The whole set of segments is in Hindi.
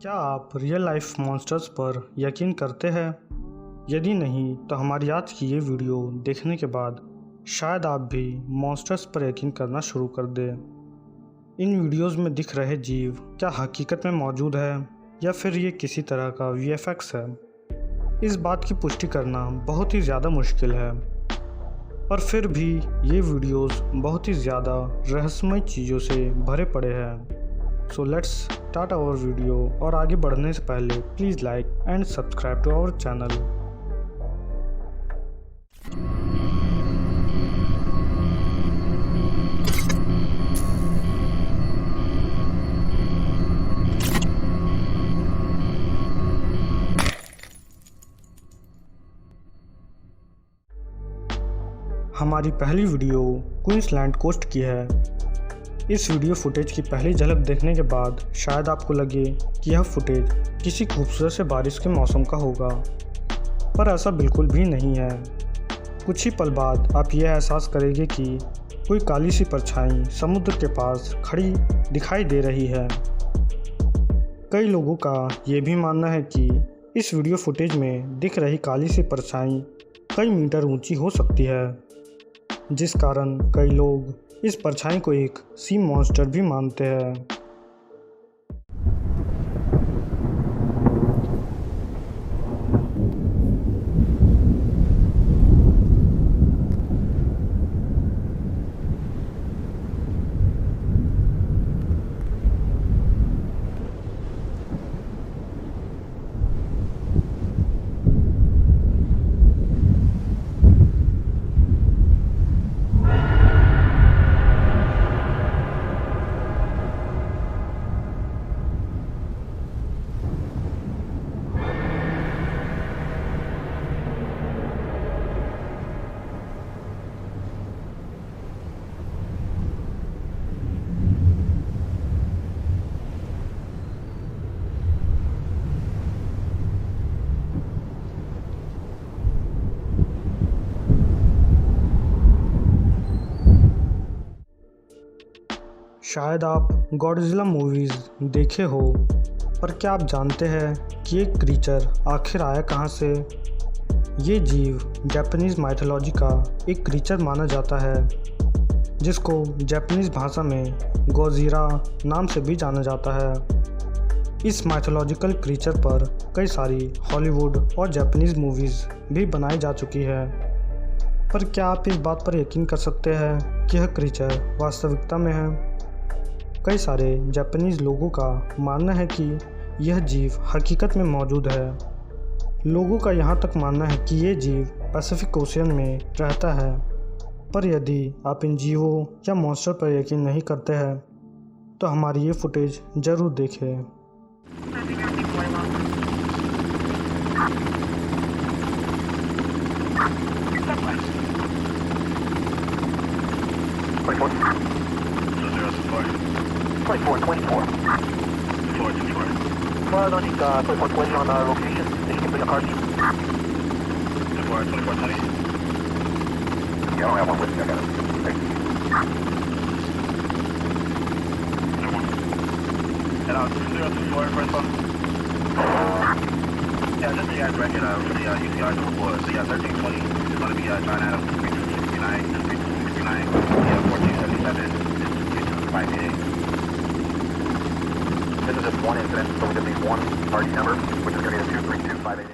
क्या आप रियल लाइफ मॉन्स्टर्स पर यकीन करते हैं? यदि नहीं तो हमारी आज की ये वीडियो देखने के बाद शायद आप भी मॉन्स्टर्स पर यकीन करना शुरू कर दें। इन वीडियोस में दिख रहे जीव क्या हकीकत में मौजूद है या फिर ये किसी तरह का VFX है? इस बात की पुष्टि करना बहुत ही ज़्यादा मुश्किल है, पर फिर भी ये वीडियोस बहुत ही ज़्यादा रहस्यमय चीज़ों से भरे पड़े हैं। So let's start our video, और आगे बढ़ने से पहले please like and subscribe to our channel. हमारी पहली वीडियो क्वींसलैंड कोस्ट की है। इस वीडियो फुटेज की पहली झलक देखने के बाद शायद आपको लगे कि यह फुटेज किसी खूबसूरत से बारिश के मौसम का होगा, पर ऐसा बिल्कुल भी नहीं है। कुछ ही पल बाद आप यह एहसास करेंगे कि कोई काली सी परछाई समुद्र के पास खड़ी दिखाई दे रही है। कई लोगों का ये भी मानना है कि इस वीडियो फुटेज में दिख रही काली सी परछाई कई मीटर ऊंची हो सकती है, जिस कारण कई लोग इस परछाई को एक सी मॉन्स्टर भी मानते हैं। शायद आप गॉडजिला मूवीज़ देखे हो, पर क्या आप जानते हैं कि ये क्रीचर आखिर आया कहाँ से? ये जीव जापानीज़ माइथोलॉजी का एक क्रीचर माना जाता है, जिसको जापानीज़ भाषा में गोजीरा नाम से भी जाना जाता है। इस माइथोलॉजिकल क्रीचर पर कई सारी हॉलीवुड और जापानीज़ मूवीज़ भी बनाई जा चुकी है, पर क्या आप इस बात पर यकीन कर सकते हैं कि यह क्रीचर वास्तविकता में है? कई सारे जापानीज़ लोगों का मानना है कि यह जीव हकीकत में मौजूद है। लोगों का यहाँ तक मानना है कि ये जीव पैसिफिक ओशियन में रहता है, पर यदि आप इन जीवों या मॉन्स्टर पर यकीन नहीं करते हैं तो हमारी ये फुटेज ज़रूर देखें। Well, I need 2420 on location. If you can bring a car. 2420. Yeah, I don't have one with me. I got it. Thank you. And 2024 first one. Yeah, just the guys record for the UCR to report. So yeah, 1320 is going to be John Adams, 3269, 3269, 1477, 588. This is just one incident, so we just need one party number, which is going to be a 232588.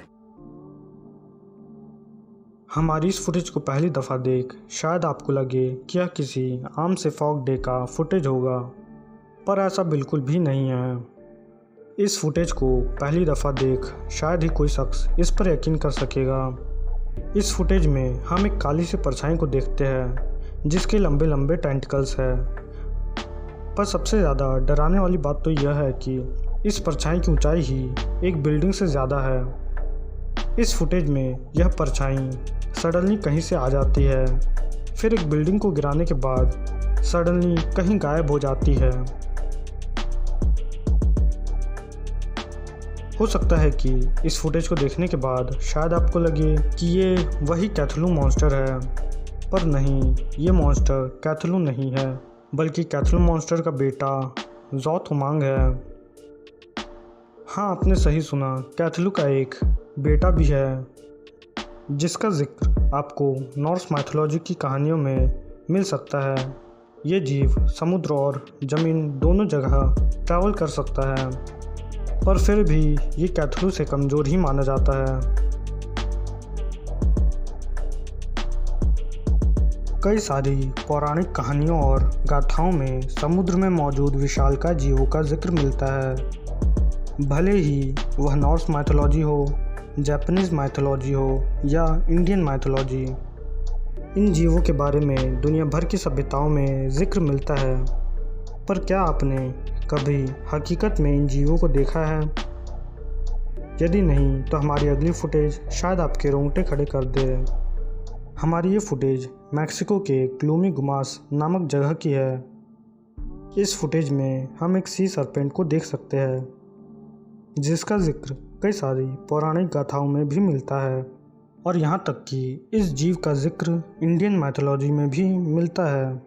हमारी इस फुटेज को पहली दफ़ा देख शायद आपको लगे कि यह किसी आम से फॉग डे का फुटेज होगा, पर ऐसा बिल्कुल भी नहीं है। इस फुटेज को पहली दफ़ा देख शायद ही कोई शख्स इस पर यकीन कर सकेगा। इस फुटेज में हम एक काली सी परछाई को देखते हैं जिसके लंबे लंबे टेंटिकल्स हैं, पर सबसे ज़्यादा डराने वाली बात तो यह है कि इस परछाई की ऊंचाई ही एक बिल्डिंग से ज़्यादा है। इस फुटेज में यह परछाई सडनली कहीं से आ जाती है, फिर एक बिल्डिंग को गिराने के बाद सडनली कहीं गायब हो जाती है। हो सकता है कि इस फुटेज को देखने के बाद शायद आपको लगे कि ये वही कैथलू मॉन्स्टर है, पर नहीं, ये मॉन्स्टर कैथलू नहीं है, बल्कि कैथलू मॉन्स्टर का बेटा ज़ोथुमांग है। हाँ, आपने सही सुना। कैथलू का एक बेटा भी है जिसका जिक्र आपको नॉर्स माइथोलॉजी की कहानियों में मिल सकता है। ये जीव समुद्र और ज़मीन दोनों जगह ट्रैवल कर सकता है, पर फिर भी ये कैथलू से कमज़ोर ही माना जाता है। कई सारी पौराणिक कहानियों और गाथाओं में समुद्र में मौजूद विशालकाय जीवों का जिक्र मिलता है। भले ही वह नॉर्स माइथोलॉजी हो, जापानीज़ माइथोलॉजी हो या इंडियन माइथोलॉजी, इन जीवों के बारे में दुनिया भर की सभ्यताओं में जिक्र मिलता है। पर क्या आपने कभी हकीकत में इन जीवों को देखा है? यदि नहीं, तो हमारी अगली फुटेज शायद आपके रोंगटे खड़े कर दे। हमारी ये फुटेज मैक्सिको के क्लूमी गुमास नामक जगह की है। इस फुटेज में हम एक सी सर्पेंट को देख सकते हैं जिसका जिक्र कई सारी पौराणिक गाथाओं में भी मिलता है, और यहाँ तक कि इस जीव का जिक्र इंडियन माइथोलॉजी में भी मिलता है।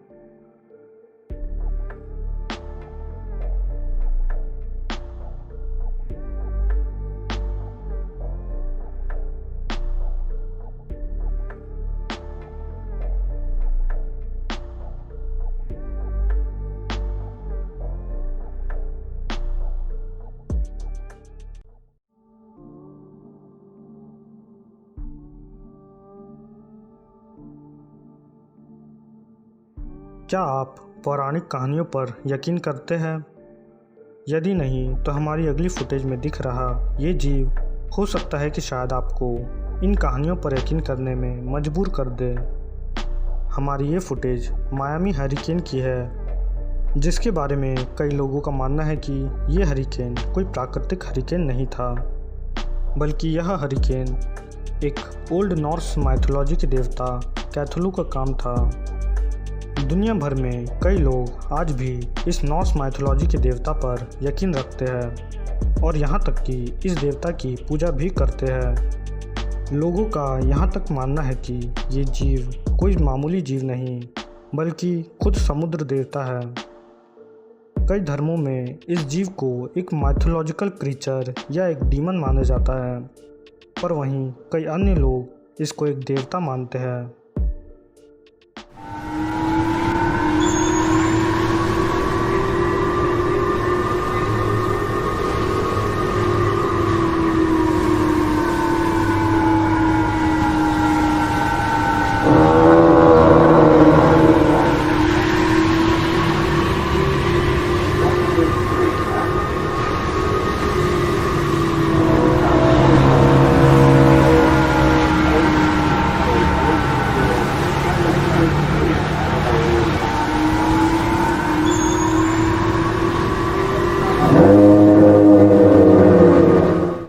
क्या आप पौराणिक कहानियों पर यकीन करते हैं? यदि नहीं, तो हमारी अगली फुटेज में दिख रहा ये जीव हो सकता है कि शायद आपको इन कहानियों पर यकीन करने में मजबूर कर दे। हमारी ये फुटेज मायामी हरिकेन की है, जिसके बारे में कई लोगों का मानना है कि ये हरिकेन कोई प्राकृतिक हरिकेन नहीं था, बल्कि यह हरिकेन एक ओल्ड नॉर्स माइथोलॉजी के देवता कैथलू का काम था। दुनिया भर में कई लोग आज भी इस नॉर्स माइथोलॉजी के देवता पर यकीन रखते हैं और यहाँ तक कि इस देवता की पूजा भी करते हैं। लोगों का यहाँ तक मानना है कि ये जीव कोई मामूली जीव नहीं, बल्कि खुद समुद्र देवता है। कई धर्मों में इस जीव को एक माइथोलॉजिकल क्रीचर या एक डीमन माना जाता है, पर वहीं कई अन्य लोग इसको एक देवता मानते हैं।